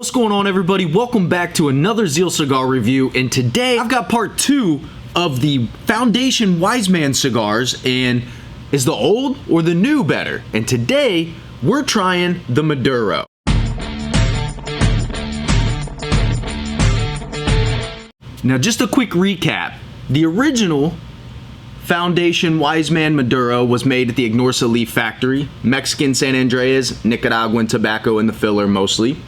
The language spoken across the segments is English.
What's going on, everybody? Welcome back to another Zeal cigar review, and today I've got part 2 of the Foundation Wise Man cigars. And is the old or the new better? And today we're trying the Maduro. Now, just a quick recap. The original Foundation Wise Man Maduro was made at the Ignorsa Leaf Factory, Mexican San Andreas, Nicaraguan tobacco in the filler mostly.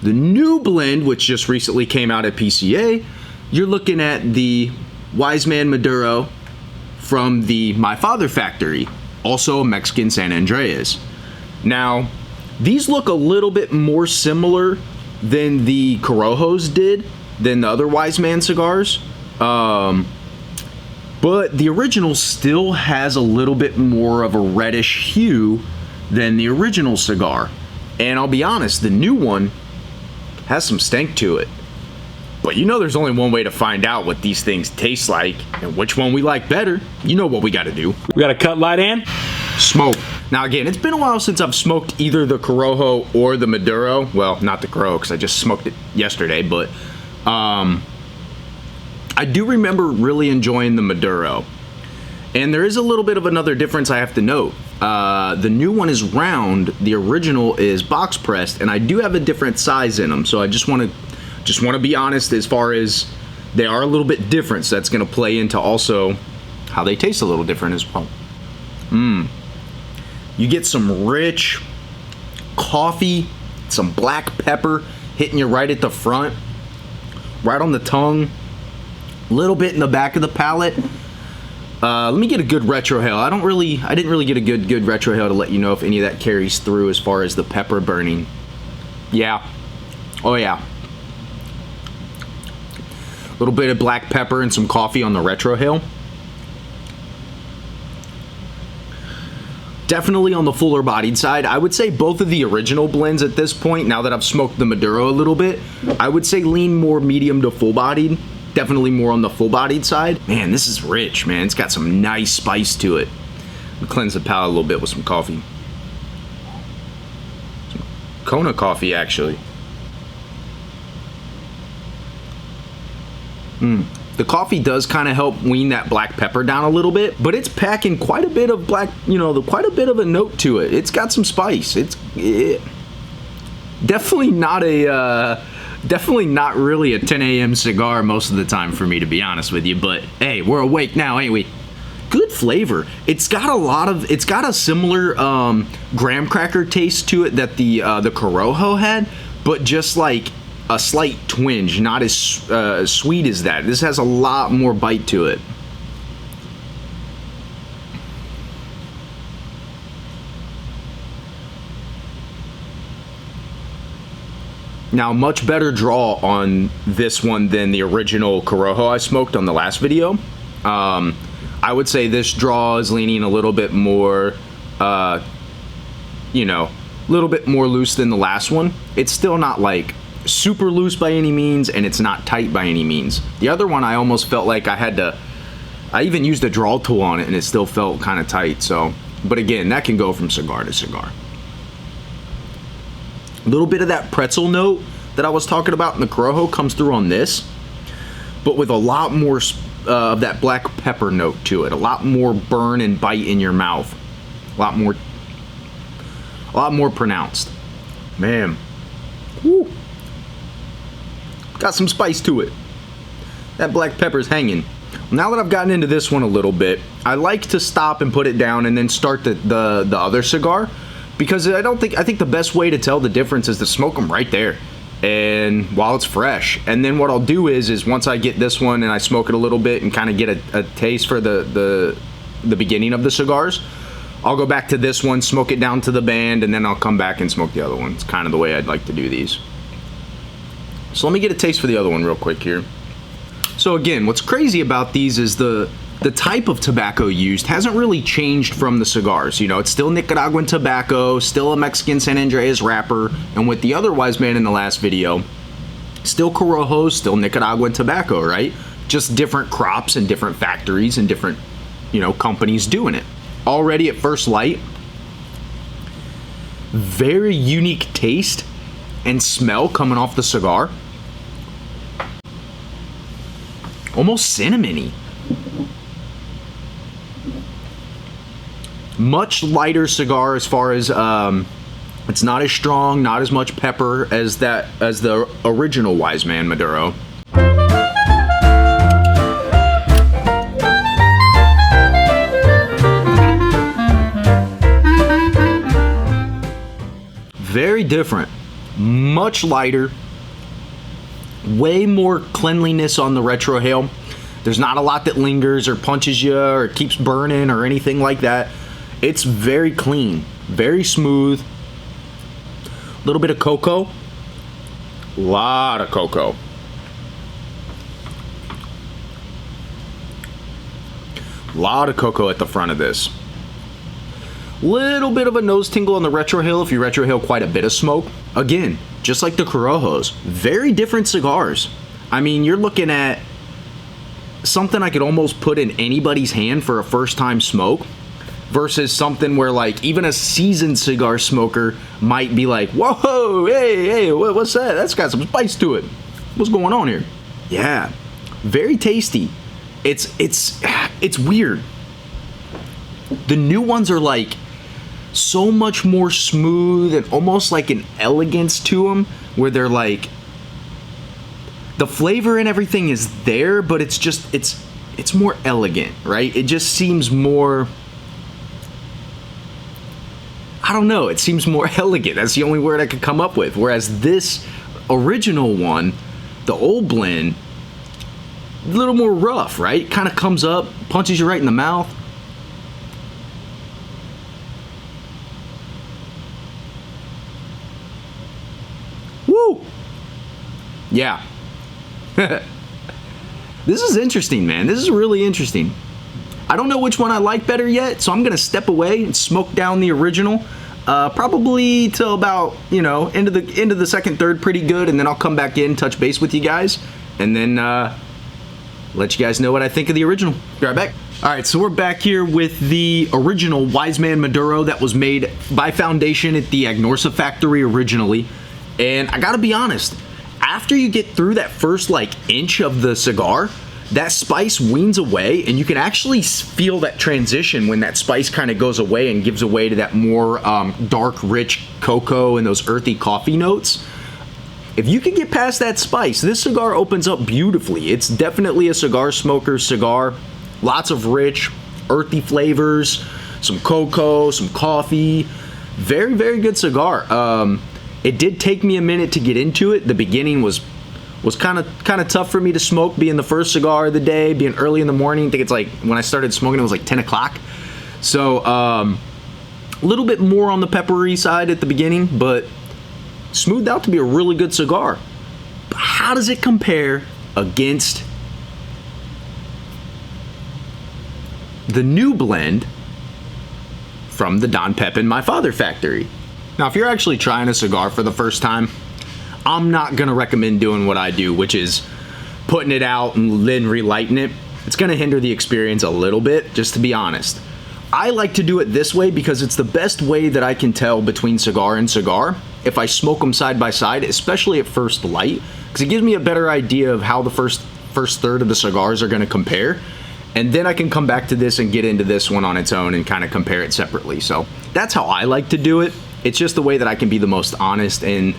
The new blend, which just recently came out at PCA, you're looking at the Wise Man Maduro from the My Father Factory, also Mexican San Andreas. Now, these look a little bit more similar than the Corojos did, than the other Wise Man cigars. But the original still has a little bit more of a reddish hue than the original cigar. And I'll be honest, the new one has some stank to it. But you know there's only one way to find out what these things taste like and which one we like better. You know what we gotta do. We gotta cut, light, and smoke. Now again, it's been a while since I've smoked either the Corojo or the Maduro. Well, not the Corojo because I just smoked it yesterday, but I do remember really enjoying the Maduro. And there is a little bit of another difference I have to note. The new one is round, the original is box pressed, and I do have a different size in them. So I just want to be honest as far as they are a little bit different. So that's going to play into also how they taste a little different as well. You get some rich coffee, some black pepper hitting you right at the front, right on the tongue, a little bit in the back of the palate. Let me get a good retrohale. I didn't really get a good retrohale to let you know if any of that carries through as far as the pepper burning. Yeah. Oh yeah. A little bit of black pepper and some coffee on the retrohale. Definitely on the fuller bodied side. I would say both of the original blends at this point, now that I've smoked the Maduro a little bit, I would say lean more medium to full bodied. Definitely more on the full-bodied side. Man, this is rich, man. It's got some nice spice to it. I'll cleanse the palate a little bit with some coffee. Some Kona coffee, actually. The coffee does kind of help wean that black pepper down a little bit, but it's packing quite a bit of black, quite a bit of a note to it. It's got some spice. Definitely not really a 10 a.m. cigar most of the time for me, to be honest with you, but hey, we're awake now, ain't we? Good flavor. It's got a similar graham cracker taste to it that the Corojo had, but just like a slight twinge, not as sweet as that. This has a lot more bite to it. Now, much better draw on this one than the original Corojo I smoked on the last video. I would say this draw is leaning a little bit more, a little bit more loose than the last one. It's still not like super loose by any means, and it's not tight by any means. The other one, I almost felt like I even used a draw tool on it, and it still felt kind of tight. So, but again, that can go from cigar to cigar. A little bit of that pretzel note that I was talking about in the Corojo comes through on this, but with a lot more of that black pepper note to it. A lot more burn and bite in your mouth. A lot more pronounced. Man. Woo. Got some spice to it. That black pepper's hanging. Now that I've gotten into this one a little bit, I like to stop and put it down and then start the other cigar. Because I think the best way to tell the difference is to smoke them right there, and while it's fresh. And then what I'll do is once I get this one and I smoke it a little bit and kind of get a taste for the beginning of the cigars, I'll go back to this one, smoke it down to the band, and then I'll come back and smoke the other one. It's kind of the way I'd like to do these. So let me get a taste for the other one real quick here. So again, what's crazy about these is the type of tobacco used hasn't really changed from the cigars. It's still Nicaraguan tobacco, still a Mexican San Andreas wrapper, and with the other Wise Man in the last video, still Corojos, still Nicaraguan tobacco, right? Just different crops and different factories and different, companies doing it. Already at first light, very unique taste. and smell coming off the cigar. Almost cinnamony. Much lighter cigar as far as it's not as strong, not as much pepper as the original Wise Man Maduro. Very different, much lighter, way more cleanliness on the retrohale. There's not a lot that lingers or punches you or keeps burning or anything like that. It's very clean, very smooth. A little bit of cocoa, a lot of cocoa. A lot of cocoa at the front of this. Little bit of a nose tingle on the retrohale if you retrohale quite a bit of smoke. Again, just like the Corojos, very different cigars. I mean, you're looking at something I could almost put in anybody's hand for a first time smoke versus something where like even a seasoned cigar smoker might be like, whoa, hey, what's that? That's got some spice to it. What's going on here? Yeah, very tasty. It's weird. The new ones are like so much more smooth and almost like an elegance to them, where they're like, the flavor and everything is there, but it's just it's more elegant, right? It just seems more, I don't know, it seems more elegant. That's the only word I could come up with. Whereas this original one, the old blend, a little more rough, right? Kind of comes up, punches you right in the mouth. Woo! Yeah. This is interesting, man. This is really interesting. I don't know which one I like better yet, so I'm gonna step away and smoke down the original. Probably till about, you know, end of the second, third, pretty good, and then I'll come back in, touch base with you guys, and then let you guys know what I think of the original. Be right back. All right, so we're back here with the original Wise Man Maduro that was made by Foundation at the Agnorsa factory originally. And I gotta be honest, after you get through that first like inch of the cigar, that spice weans away, and you can actually feel that transition when that spice kind of goes away and gives away to that more dark, rich cocoa and those earthy coffee notes. If you can get past that spice, this cigar opens up beautifully. It's definitely a cigar smoker's cigar. Lots of rich, earthy flavors, some cocoa, some coffee. Very, very good cigar. It did take me a minute to get into it. The beginning was kind of tough for me to smoke, being the first cigar of the day, being early in the morning. I think it's like, when I started smoking, it was like 10 o'clock. So, a little bit more on the peppery side at the beginning, but smoothed out to be a really good cigar. But how does it compare against the new blend from the Don Pepin My Father factory? Now, if you're actually trying a cigar for the first time, I'm not going to recommend doing what I do, which is putting it out and then relighting it. It's going to hinder the experience a little bit, just to be honest. I like to do it this way because it's the best way that I can tell between cigar and cigar if I smoke them side by side, especially at first light, because it gives me a better idea of how the first third of the cigars are going to compare. And then I can come back to this and get into this one on its own and kind of compare it separately. So that's how I like to do it. It's just the way that I can be the most honest and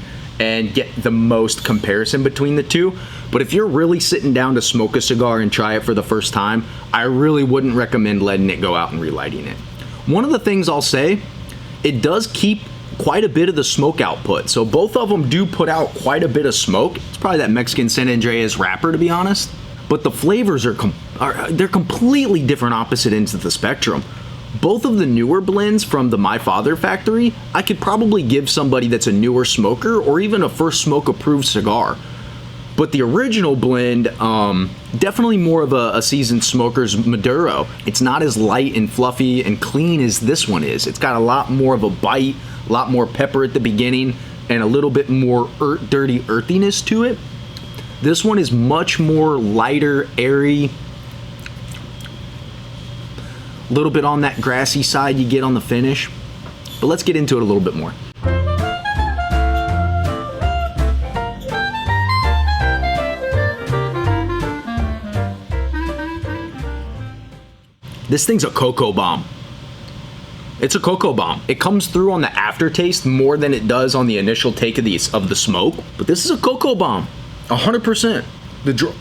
get the most comparison between the two. But if you're really sitting down to smoke a cigar and try it for the first time, I really wouldn't recommend letting it go out and relighting it. One of the things I'll say, it does keep quite a bit of the smoke output. So both of them do put out quite a bit of smoke. It's probably that Mexican San Andreas wrapper, to be honest. But the flavors they're completely different opposite ends of the spectrum. Both of the newer blends from the My Father factory, I could probably give somebody that's a newer smoker or even a first smoke approved cigar. But the original blend, definitely more of a seasoned smoker's Maduro. It's not as light and fluffy and clean as this one is. It's got a lot more of a bite, a lot more pepper at the beginning, and a little bit more dirty earthiness to it. This one is much more lighter, airy. A little bit on that grassy side you get on the finish. But let's get into it a little bit more. This thing's a cocoa bomb. It's a cocoa bomb. It comes through on the aftertaste more than it does on the initial take of the smoke. But this is a cocoa bomb, 100%. The draw.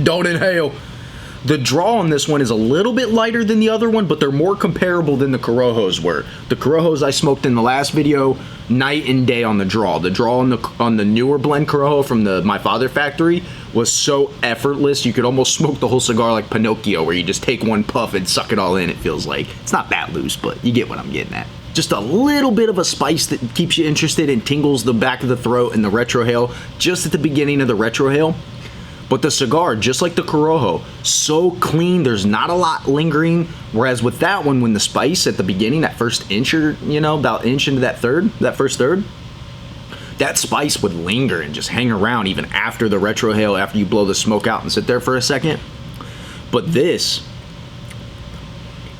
Don't inhale. The draw on this one is a little bit lighter than the other one, but they're more comparable than the Corojos were. The Corojos I smoked in the last video, night and day on the draw. The draw on the newer blend Corojo from the My Father factory was so effortless, you could almost smoke the whole cigar like Pinocchio, where you just take one puff and suck it all in, it feels like. It's not that loose, but you get what I'm getting at. Just a little bit of a spice that keeps you interested and tingles the back of the throat and the retrohale just at the beginning of the retrohale. But the cigar, just like the Corojo, so clean, there's not a lot lingering. Whereas with that one, when the spice at the beginning, that first inch or, you know, about inch into that first third, that spice would linger and just hang around even after the retrohale, after you blow the smoke out and sit there for a second. But this,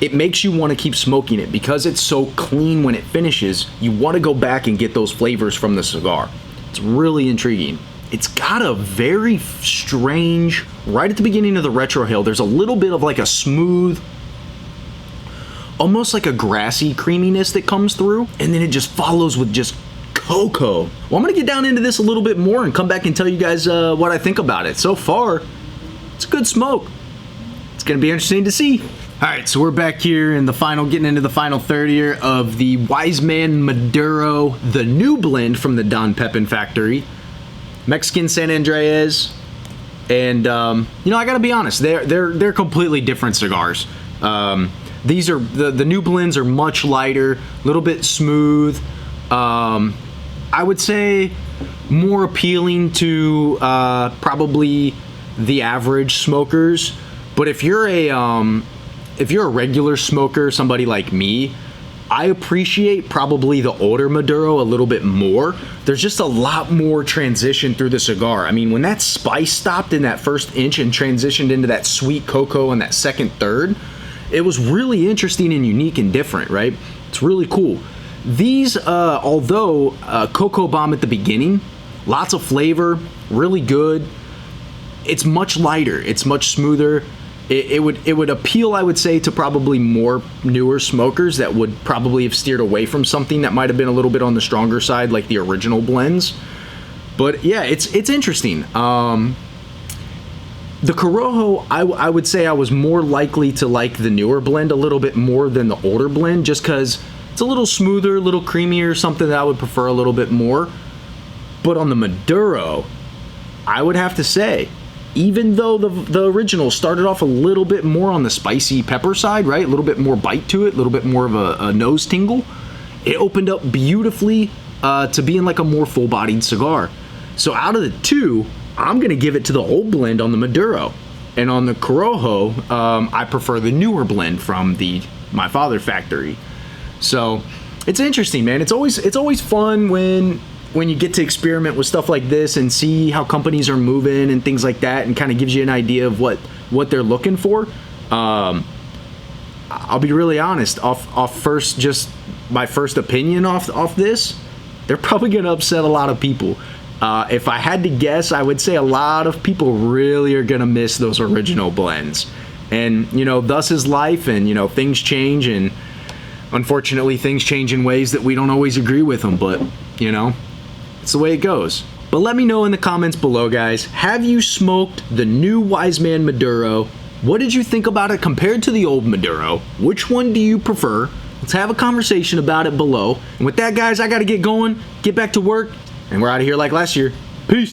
it makes you want to keep smoking it because it's so clean when it finishes. You want to go back and get those flavors from the cigar. It's really intriguing. It's got a very strange, right at the beginning of the retrohale, there's a little bit of like a smooth, almost like a grassy creaminess that comes through, and then it just follows with just cocoa. Well, I'm gonna get down into this a little bit more and come back and tell you guys what I think about it. So far, it's a good smoke. It's gonna be interesting to see. All right, so we're back here in the final, getting into the final third here of the Wise Man Maduro, the new blend from the Don Pepin factory. Mexican San Andreas, and you know, I gotta be honest, they're completely different cigars. These are the new blends are much lighter, a little bit smooth. I would say more appealing to probably the average smokers. But if you're a regular smoker, somebody like me, I appreciate probably the older Maduro a little bit more. There's just a lot more transition through the cigar. I mean, when that spice stopped in that first inch and transitioned into that sweet cocoa in that second third, it was really interesting and unique and different, right? It's really cool. These, although cocoa bomb at the beginning, lots of flavor, really good. It's much lighter. It's much smoother. It would appeal, I would say, to probably more newer smokers that would probably have steered away from something that might have been a little bit on the stronger side, like the original blends. But yeah, it's interesting. The Corojo, I would say I was more likely to like the newer blend a little bit more than the older blend, just because it's a little smoother, a little creamier, something that I would prefer a little bit more. But on the Maduro, I would have to say, even though the original started off a little bit more on the spicy pepper side, right? A little bit more bite to it, a little bit more of a nose tingle. It opened up beautifully to being like a more full-bodied cigar. So out of the two, I'm gonna give it to the old blend on the Maduro. And on the Corojo, I prefer the newer blend from the My Father factory. So it's interesting, man. It's always fun when you get to experiment with stuff like this and see how companies are moving and things like that, and kind of gives you an idea of what they're looking for. I'll be really honest, off first, just my first opinion off this, they're probably gonna upset a lot of people. If I had to guess, I would say a lot of people really are gonna miss those original blends. And you know, thus is life, and you know, things change, and unfortunately things change in ways that we don't always agree with them, but you know, it's the way it goes. But let me know in the comments below, guys. Have you smoked the new Wise Man Maduro? What did you think about it compared to the old Maduro? Which one do you prefer? Let's have a conversation about it below. And with that, guys, I gotta get going, get back to work, and we're out of here like last year. Peace.